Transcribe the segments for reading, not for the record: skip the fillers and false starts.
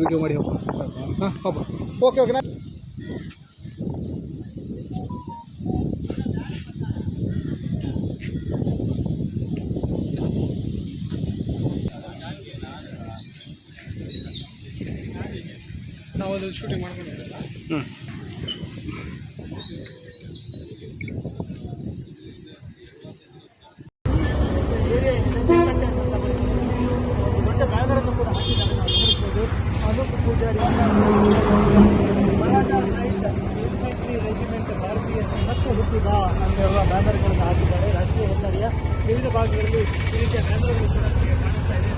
Video ಮಾಡಿ ಹಬ್ಬ. ಹಾಂ ಹಬ್ಬ. Okay okay. ನಾವಲ್ಲಿ ಶೂಟಿಂಗ್ ಮಾಡ್ಕೊಂಡು ದೊಡ್ಡ ಬ್ಯಾನರನ್ನು ಕೂಡ ಹಾಕಿದ್ದಾರೆ. ನಾವು ಗಮನಿಸಬಹುದು. Anoop Poojari Maratha light infantry regiment ಭಾರತೀಯ ಮತ್ತು ಹುಟ್ಟಿದ ಅನ್ನುವ ಬ್ಯಾನರ್ಗಳನ್ನು ಹಾಕಿದ್ದಾರೆ. ರಾಷ್ಟ್ರೀಯ ಹೆದ್ದಾರಿಯ ವಿವಿಧ ಭಾಗಗಳಲ್ಲಿ ಈ ರೀತಿಯ ಬ್ಯಾನರ್ಗಳು ಕೂಡ ಕಾಣಿಸ್ತಾ ಇದೆ.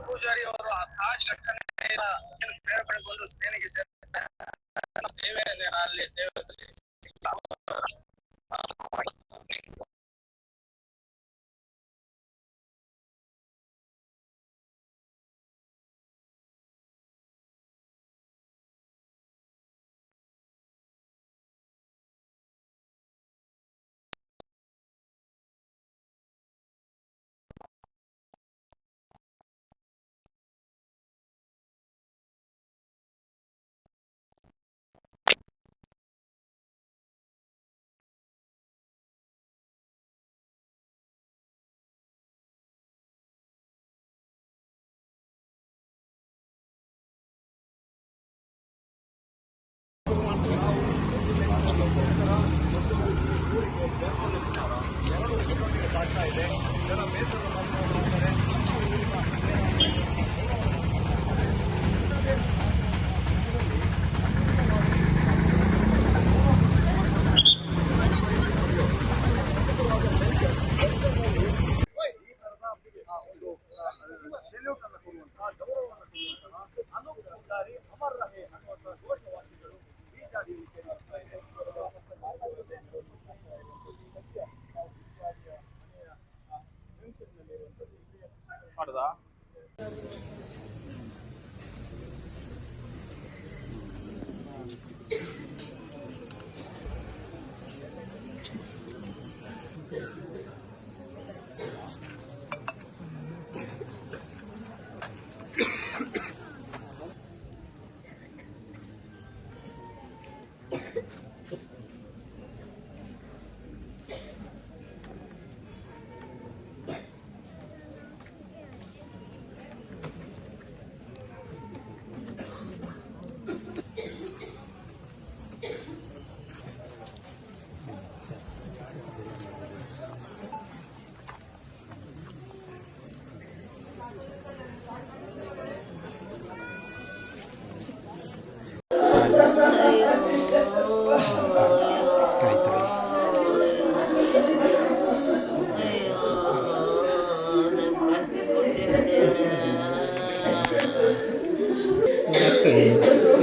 ಪೂಜಾರಿ ಅವರು ತಾಜ್ ಘಟನೆಯ ಪ್ರೇರಣೆ ಪಡೆದುಕೊಂಡು ಸೇನೆಗೆ ಸೇವೆಯಲ್ಲಿ ಸೇವೆ ಇದೆ. ಜನ ಬೇಸರ ಮಾಡ್ತಾರೆ.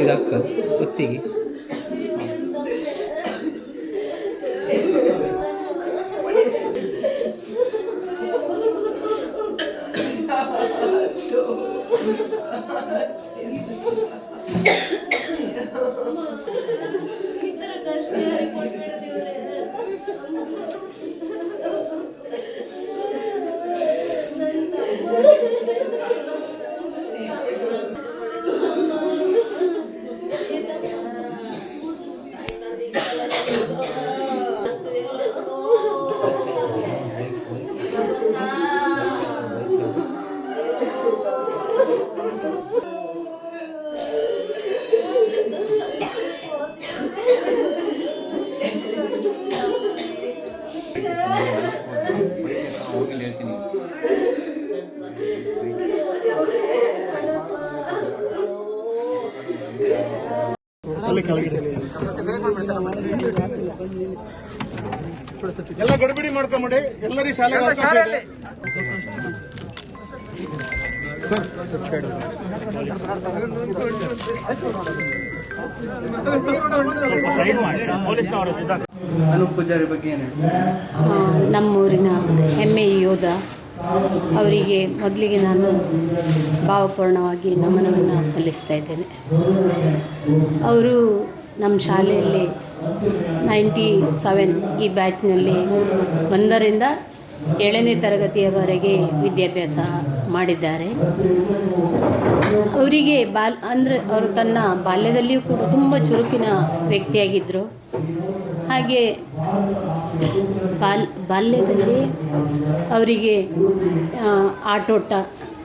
ಇದಕ್ಕ ಕುತ್ತಿಗೆ ಎಲ್ಲ ಗಡಿಬಿಡಿ ಮಾಡ್ಕೊಂಬಿಡಿ. ಎಲ್ಲರಿಗೂ ಶಾಲೆಗೆ ಅವಕಾಶ ಇದೆ. ಅನೂಪ್ ಪೂಜಾರಿ ಬಗ್ಗೆ ಏನು? ನಮ್ಮೂರಿನ ಹೆಮ್ಮೆಯ ಯೋಧ. ಅವರಿಗೆ ಮೊದಲಿಗೆ ನಾನು ಭಾವಪೂರ್ಣವಾಗಿ ನಮನವನ್ನು ಸಲ್ಲಿಸ್ತಾ ಇದ್ದೇನೆ. ಅವರು ನಮ್ಮ ಶಾಲೆಯಲ್ಲಿ 97 ಈ ಬ್ಯಾಚ್ನಲ್ಲಿ 1ರಿಂದ 7ನೇ ತರಗತಿಯವರೆಗೆ ವಿದ್ಯಾಭ್ಯಾಸ ಮಾಡಿದ್ದಾರೆ. ಅವರಿಗೆ ಅಂದರೆ ಅವರು ತನ್ನ ಬಾಲ್ಯದಲ್ಲಿಯೂ ಕೂಡ ತುಂಬ ಚುರುಕಿನ ವ್ಯಕ್ತಿಯಾಗಿದ್ದರು. ಹಾಗೆ ಬಾಲ್ಯದಲ್ಲಿ ಅವರಿಗೆ ಆಟೋಟ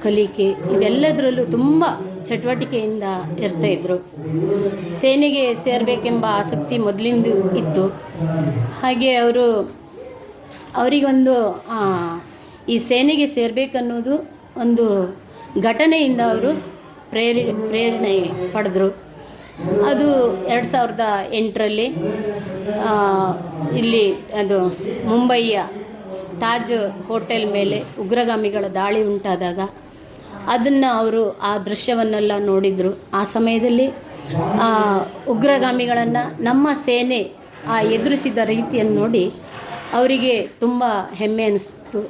ಕಲಿಕೆ ಇದೆಲ್ಲದರಲ್ಲೂ ತುಂಬ ಚಟುವಟಿಕೆಯಿಂದ ಇರ್ತಾಯಿದ್ರು. ಸೇನೆಗೆ ಸೇರಬೇಕೆಂಬ ಆಸಕ್ತಿ ಮೊದಲಿಂದ ಇತ್ತು. ಹಾಗೆ ಅವರಿಗೊಂದು ಈ ಸೇನೆಗೆ ಸೇರಬೇಕನ್ನೋದು ಒಂದು ಘಟನೆಯಿಂದ ಅವರು ಪ್ರೇರಣೆ ಪಡೆದರು. ಅದು 2008ರಲ್ಲಿ ಇಲ್ಲಿ ಅದು ಮುಂಬಯಿಯ ತಾಜ್ ಹೋಟೆಲ್ ಮೇಲೆ ಉಗ್ರಗಾಮಿಗಳ ದಾಳಿ ಉಂಟಾದಾಗ ಅದನ್ನು ಅವರು ಆ ದೃಶ್ಯವನ್ನೆಲ್ಲ ನೋಡಿದರು. ಆ ಸಮಯದಲ್ಲಿ ಉಗ್ರಗಾಮಿಗಳನ್ನು ನಮ್ಮ ಸೇನೆ ಎದುರಿಸಿದ ರೀತಿಯನ್ನು ನೋಡಿ ಅವರಿಗೆ ತುಂಬ ಹೆಮ್ಮೆ ಅನಿಸ್ತು.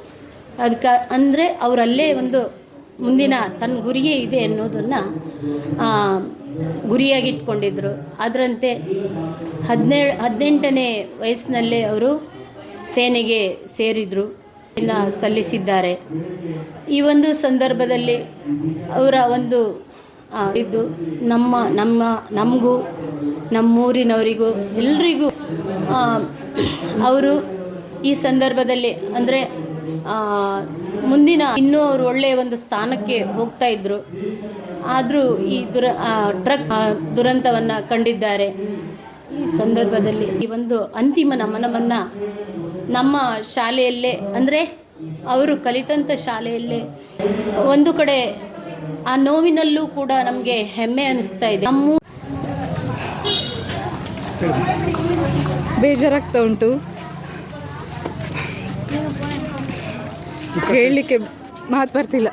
ಅದಕ್ಕೆ ಅಂದರೆ ಅವರಲ್ಲೇ ಒಂದು ಮುಂದಿನ ತನ್ನ ಗುರಿಯೇ ಇದೆ ಅನ್ನೋದನ್ನು ಗುರಿಯಾಗಿಟ್ಕೊಂಡಿದ್ದರು. ಅದರಂತೆ 18ನೇ ವಯಸ್ಸಿನಲ್ಲೇ ಅವರು ಸೇನೆಗೆ ಸೇರಿದರು, ಸಲ್ಲಿಸಿದ್ದಾರೆ. ಈ ಒಂದು ಸಂದರ್ಭದಲ್ಲಿ ಅವರ ಒಂದು ಇದು ನಮಗೂ ನಮ್ಮೂರಿನವರಿಗೂ ಎಲ್ರಿಗೂ ಅವರು ಈ ಸಂದರ್ಭದಲ್ಲಿ ಅಂದರೆ ಮುಂದಿನ ಇನ್ನೂ ಅವರು ಒಳ್ಳೆಯ ಒಂದು ಸ್ಥಾನಕ್ಕೆ ಹೋಗ್ತಾಯಿದ್ರು. ಆದರೂ ಈ ಟ್ರಕ್ ದುರಂತವನ್ನು ಕಂಡಿದ್ದಾರೆ. ಈ ಸಂದರ್ಭದಲ್ಲಿ ಈ ಒಂದು ಅಂತಿಮ ನಮನವನ್ನು ನಮ್ಮ ಶಾಲೆಯಲ್ಲೇ ಅಂದರೆ ಅವರು ಕಲಿತಂಥ ಶಾಲೆಯಲ್ಲೇ ಒಂದು ಕಡೆ ಆ ನೋವಿನಲ್ಲೂ ಕೂಡ ನಮಗೆ ಹೆಮ್ಮೆ ಅನ್ನಿಸ್ತಾ ಇದೆ. ಬೇಜಾರಾಗ್ತಾ ಉಂಟು, ಹೇಳಲಿಕ್ಕೆ ಮಾತು ಬರ್ತಿಲ್ಲ.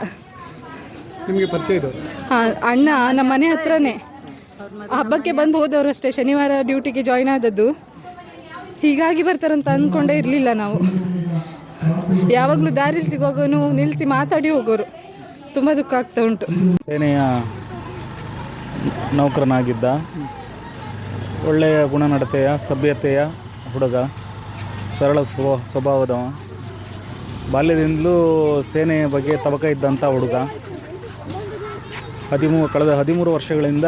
ನಿಮಗೆ ಪರಿಚಯ ಇದು? ಹಾಂ, ಅಣ್ಣ ನಮ್ಮ ಮನೆ ಹತ್ರನೇ, ಹಬ್ಬಕ್ಕೆ ಬಂದು ಹೋದವರು ಅಷ್ಟೇ. ಶನಿವಾರ ಡ್ಯೂಟಿಗೆ ಜಾಯ್ನ್ ಆದದ್ದು. ಹೀಗಾಗಿ ಬರ್ತಾರಂತ ಅಂದ್ಕೊಂಡೇ ಇರಲಿಲ್ಲ ನಾವು. ಯಾವಾಗಲೂ ದಾರಿಲಿ ಸಿಗೋನು ನಿಲ್ಲಿಸಿ ಮಾತಾಡಿ ಹೋಗೋರು. ತುಂಬ ದುಃಖ ಆಗ್ತಾ ಉಂಟು. ಸೇನೆಯ ನೌಕರನಾಗಿದ್ದ, ಒಳ್ಳೆಯ ಗುಣನಡತೆಯ ಸಭ್ಯತೆಯ ಹುಡುಗ, ಸರಳ ಸ್ವಭಾವದವ, ಬಾಲ್ಯದಿಂದಲೂ ಸೇನೆಯ ಬಗ್ಗೆ ತವಕ ಇದ್ದಂಥ ಹುಡುಗ. ಕಳೆದ 13 ವರ್ಷಗಳಿಂದ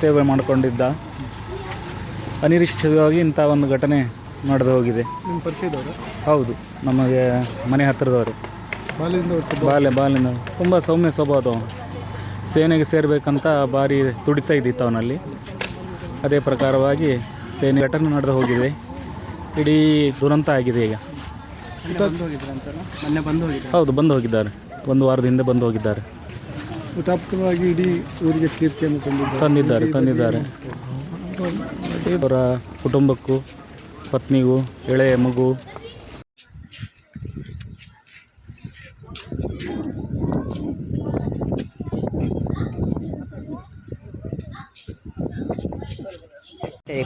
ಸೇವೆ ಮಾಡಿಕೊಂಡಿದ್ದ. ಅನಿರೀಕ್ಷಿತವಾಗಿ ಇಂಥ ಒಂದು ಘಟನೆ ನಡೆದು ಹೋಗಿದೆ. ನಿಮ್ಮ ಪರಿಚಯದವರು? ಹೌದು, ನಮಗೆ ಮನೆ ಹತ್ತಿರದವರು. ಬಾಲ್ಯದಿಂದ ತುಂಬ ಸೌಮ್ಯ ಸ್ವಭಾವದವ. ಸೇನೆಗೆ ಸೇರಬೇಕಂತ ಭಾರಿ ತುಡಿತಾ ಇದ್ದಿತ್ತು ಅವನಲ್ಲಿ. ಅದೇ ಪ್ರಕಾರವಾಗಿ ಸೇನೆ ಘಟನೆ ನಡೆದು ಹೋಗಿದೆ. ಇಡೀ ದುರಂತ ಆಗಿದೆ. ಈಗ ಹೌದು, ಬಂದು ಹೋಗಿದ್ದಾರೆ. 1 ವಾರದ ಹಿಂದೆ ಬಂದು ಹೋಗಿದ್ದಾರೆ. ಹುತಾತ್ಮವಾಗಿ ಇಡೀ ಊರಿಗೆ ಕೀರ್ತಿಯನ್ನು ತಂದಿದ್ದಾರೆ. ಅವರ ಕುಟುಂಬಕ್ಕೂ, ಪತ್ನಿಗೂ, ಎಳೆಯ ಮಗು.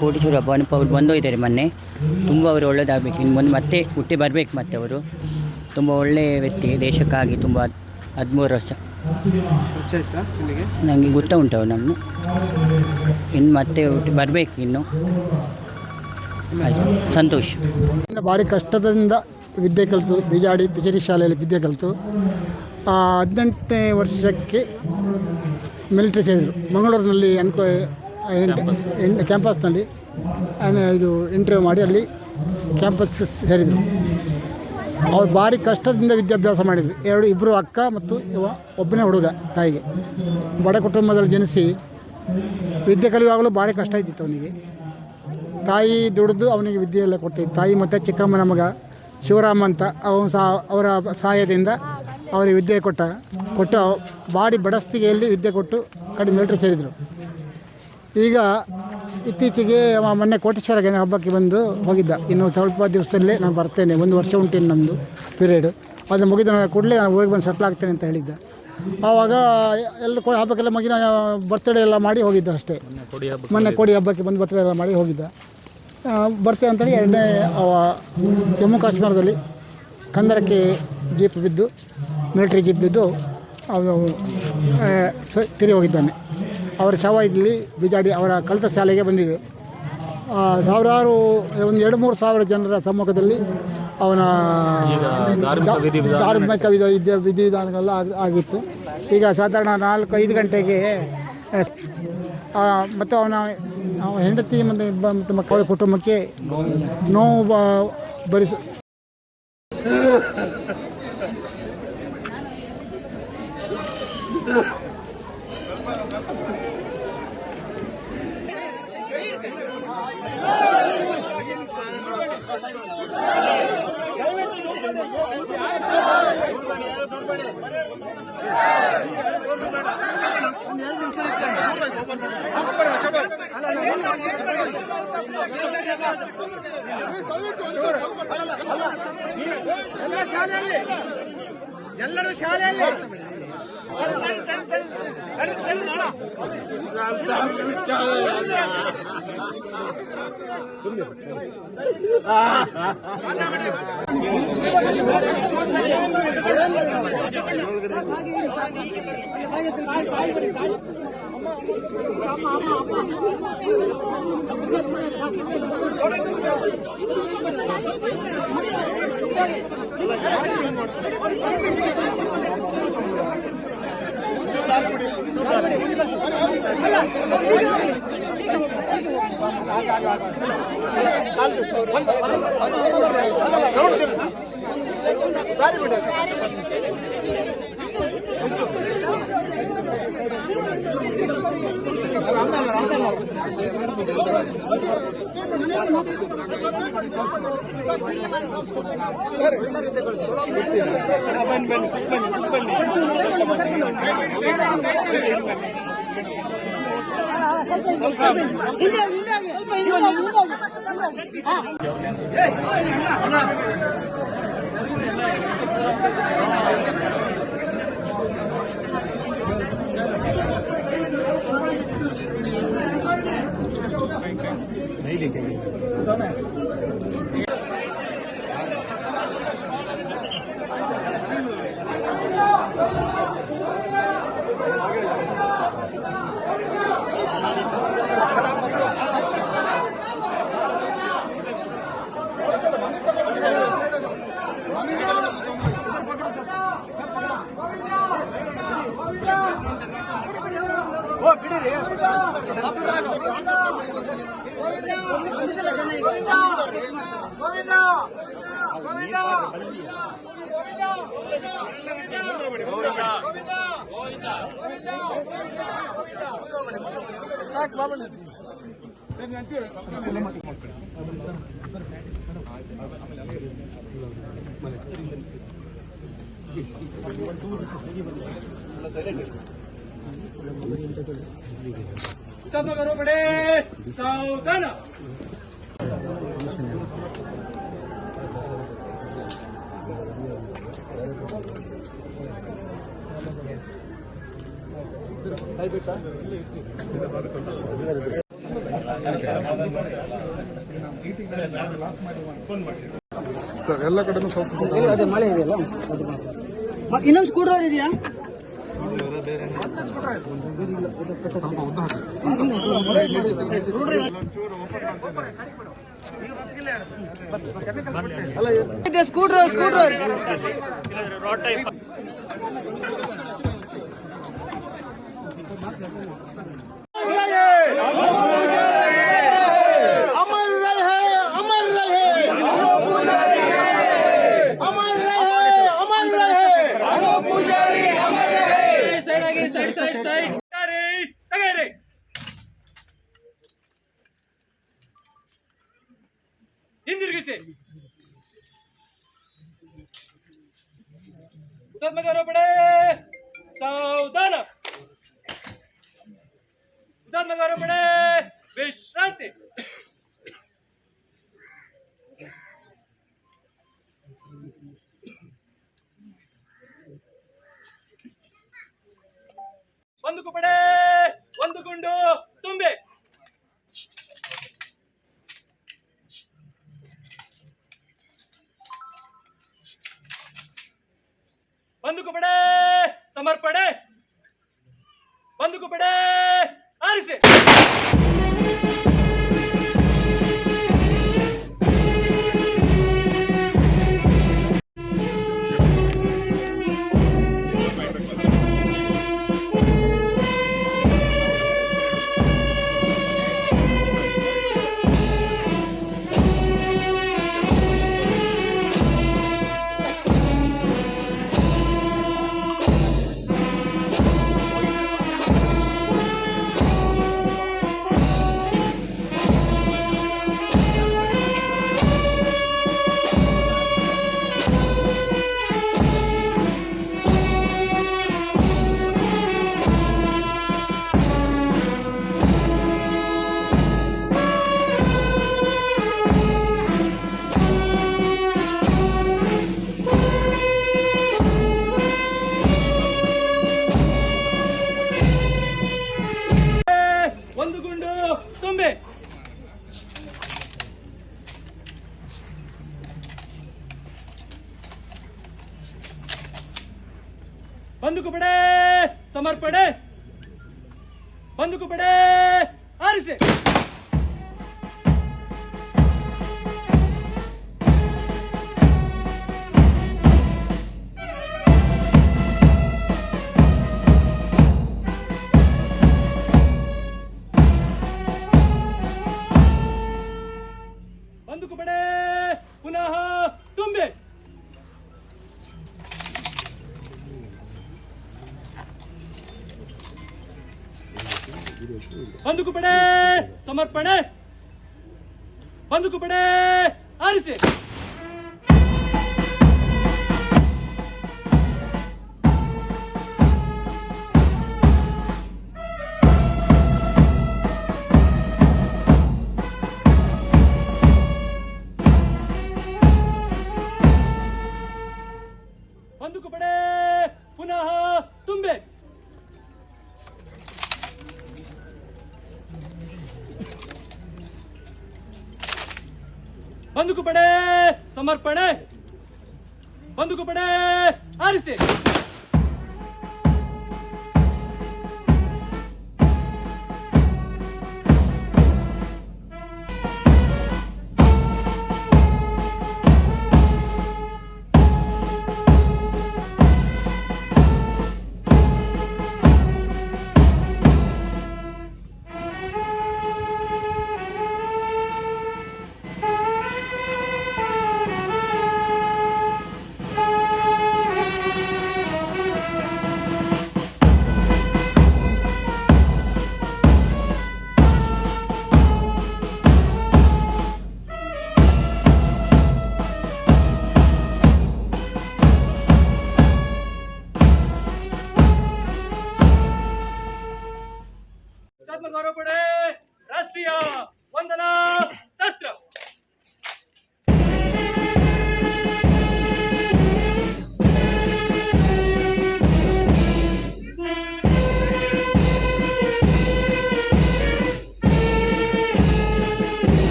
ಕೋಟೇಶ್ವರ ಅಪ್ಪ ಅವ್ರು ಬಂದೋಗಿದ್ದಾರೆ ಮೊನ್ನೆ. ತುಂಬ ಅವರು ಒಳ್ಳೆಯದಾಗಬೇಕು, ಇನ್ನು ಮುಂದೆ ಮತ್ತೆ ಹುಟ್ಟಿ ಬರಬೇಕು. ಮತ್ತೆ ಅವರು ತುಂಬ ಒಳ್ಳೆಯ ವ್ಯಕ್ತಿ, ದೇಶಕ್ಕಾಗಿ ತುಂಬ 13 ವರ್ಷ ನನಗೆ ಗೊತ್ತಾ ಉಂಟು ಅವ್ರು ನಮ್ಮ. ಇನ್ನು ಮತ್ತೆ ಹುಟ್ಟಿ ಬರಬೇಕು. ಇನ್ನು ಸಂತೋಷ. ಭಾರಿ ಕಷ್ಟದಿಂದ ವಿದ್ಯೆ ಕಲಿತು, ಬಿಜಾಡಿ ಪಿಚರಿ ಶಾಲೆಯಲ್ಲಿ ವಿದ್ಯೆ ಕಲಿತು 18ನೇ ವರ್ಷಕ್ಕೆ ಮಿಲಿಟ್ರಿ ಸೇರಿದರು. ಮಂಗಳೂರಿನಲ್ಲಿ ಕ್ಯಾಂಪಸ್ನಲ್ಲಿ ಇದು ಇಂಟರ್ವ್ಯೂ ಮಾಡಿ ಅಲ್ಲಿ ಕ್ಯಾಂಪಸ್ ಸೇರಿದರು. ಅವ್ರು ಭಾರಿ ಕಷ್ಟದಿಂದ ವಿದ್ಯಾಭ್ಯಾಸ ಮಾಡಿದರು. ಇಬ್ಬರು ಅಕ್ಕ ಮತ್ತು ಒಬ್ಬನೇ ಹುಡುಗ. ತಾಯಿಗೆ ಬಡ ಕುಟುಂಬದಲ್ಲಿ ಜನಿಸಿ ವಿದ್ಯೆ ಕಲಿಯುವಾಗಲೂ ಭಾರಿ ಕಷ್ಟ ಇದ್ದಿತ್ತು ಅವನಿಗೆ. ತಾಯಿ ದುಡಿದು ಅವನಿಗೆ ವಿದ್ಯೆ ಎಲ್ಲ ಕೊಡ್ತಿತ್ತು. ತಾಯಿ ಮತ್ತು ಚಿಕ್ಕಮ್ಮನ ಮಗ ಶಿವರಾಮ ಅಂತ ಅವನು ಅವರ ಸಹಾಯದಿಂದ ಅವರಿಗೆ ವಿದ್ಯೆ ಕೊಟ್ಟು ಭಾರಿ ಬಡಸ್ತಿಗೆಯಲ್ಲಿ ವಿದ್ಯೆ ಕೊಟ್ಟು ಕಡೆ ಮಿಲಿಟ್ರಿ ಸೇರಿದರು. ಈಗ ಇತ್ತೀಚೆಗೆ ಮೊನ್ನೆ ಕೋಟೇಶ್ವರ ಹಬ್ಬಕ್ಕೆ ಬಂದು ಹೋಗಿದ್ದ. ಇನ್ನು ಸ್ವಲ್ಪ ದಿವಸದಲ್ಲೇ ನಾನು ಬರ್ತೇನೆ, 1 ವರ್ಷ ಉಂಟು ನಮ್ಮದು ಪೀರಿಯಡ್. ಅದು ಮುಗಿದ ಕೂಡಲೇ ನಾನು ಊರಿಗೆ ಬಂದು ಸೆಟ್ಲ್ ಆಗ್ತೇನೆ ಅಂತ ಹೇಳಿದ್ದ. ಆವಾಗ ಎಲ್ಲ ಹಬ್ಬಕ್ಕೆಲ್ಲ ಮಗಿನ ಬರ್ತ್ಡೇ ಎಲ್ಲ ಮಾಡಿ ಹೋಗಿದ್ದ ಅಷ್ಟೇ. ಮೊನ್ನೆ ಕೋಡಿ ಹಬ್ಬಕ್ಕೆ ಬಂದು ಬರ್ತ್ಡೇ ಎಲ್ಲ ಮಾಡಿ ಹೋಗಿದ್ದ. ಬರ್ತೇನೆ ಅಂತೇಳಿ 2ನೇ ಜಮ್ಮು ಕಾಶ್ಮೀರದಲ್ಲಿ ಕಂದರಕ್ಕೆ ಜೀಪ್ ಬಿದ್ದು, ಮಿಲಿಟ್ರಿ ಜೀಪ್ ಬಿದ್ದು ಅವನು ತಿರುಗಿ ಹೋಗಿದ್ದಾನೆ. ಅವರ ಶವ ಇಲ್ಲಿ ಬಿಜಾಡಿ ಅವರ ಕಲಿತ ಶಾಲೆಗೆ ಬಂದಿದೆ. ಸಾವಿರಾರು ಒಂದು 2-3 ಸಾವಿರ ಜನರ ಸಮ್ಮುಖದಲ್ಲಿ ಅವನ ಧಾರ್ಮಿಕ ವಿಧಿವಿಧಾನಗಳೆಲ್ಲ ಆಗಿತ್ತು. ಈಗ ಸಾಧಾರಣ 4-5 ಗಂಟೆಗೆ ಮತ್ತು ಅವನ ಹೆಂಡತಿ ಮತ್ತು ಮಕ್ಕಳ ಕುಟುಂಬಕ್ಕೆ ನೋವು ಭರಿಸ ಎಲ್ಲರೂ ಶಾಲೆಯಲ್ಲಿ ಸಾವಧಾನ. ಸರ್ ಎಲ್ಲ ಕಡೆನೂ ಸ್ವಲ್ಪ ಅದೇ ಮಳೆ ಇದೆಯಲ್ಲ ಇನ್ನೊಂದು ಸ್ಕೂಟರ್ ಇದೆಯಾ ಸ್ಕೂಟರ್ ಸ್ಕೂಟರ್ ಹಿಂದಿರುಗಿಸಿ. ಹುತಾತ್ಮಗಾರೋಪಣೆ. ಸಾವಧಾನ. ಹುತಾತ್ಮಗಾರೋಪಣೆ. ವಿಶ್ರಾಂತಿ. ಬಂದೂಕು ಪಡೆ. ಒಂದು ಗುಂಡು ತುಂಬೆ. ಬಂದೂಕು ಪಡೆ. ಸಮರ್ಪಣೆ. ಬಂದೂಕು ಪಡೆ. ಬಂದೂಕು ಬಿಡೆ ಸಮರ್ಪಣೆ ಬಂದೂಕು ಬಿಡೆ ಆರಿಸಿ ಬಂದೂಕು ಬಿಡೆ ಪುನಃ ತುಂಬಿ ಬಂದೂಕು ಬಿಡೆ ಸಮರ್ಪಣೆ ಬಂದೂಕು ಬಿಡೆ ಆರಿಸಿ ಬಂದೂಕು ಬಿಡೆ ಪುನಃ ತುಂಬೆ ಬಂದೂಕು ಬಿಡೆ ಸಮರ್ಪಣೆ ಬಂದೂಕು ಬಿಡೆ ಆರಿಸಿ ಗೌರವ ಪಡೆ ರಾಷ್ಟ್ರೀಯ ವಂದನಾ ಶಸ್ತ್ರ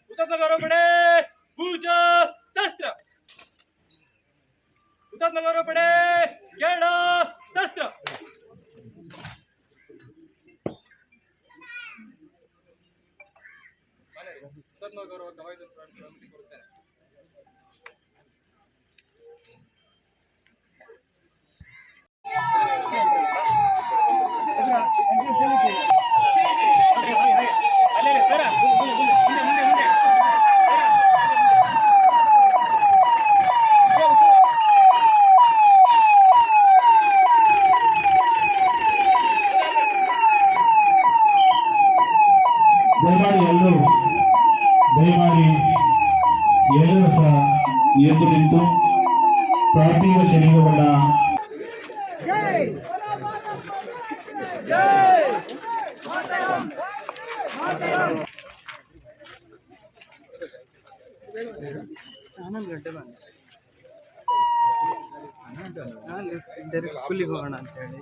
ಹುತಾತ್ಮ ಗೌರವ ಪಡೆ ಪೂಜಾ ಶಸ್ತ್ರ ಹುತಾತ್ಮ ಗೌರವ ಪಡೆ ಗೇಡ ಶಸ್ತ್ರ ಹುತಾತ್ಮ ಗೌರವ ಕೊಡುತ್ತೇನೆ ದಯಮಾಡಿ ಎಲ್ಲರೂ ಸಹ ಎದ್ದು ನಿಂತು ಪಾರ್ಥಿವ ಶರೀರವನ್ನ ಸ್ಕೂಲಿಗೆ ಹೋಗೋಣ ಅಂತ ಹೇಳಿ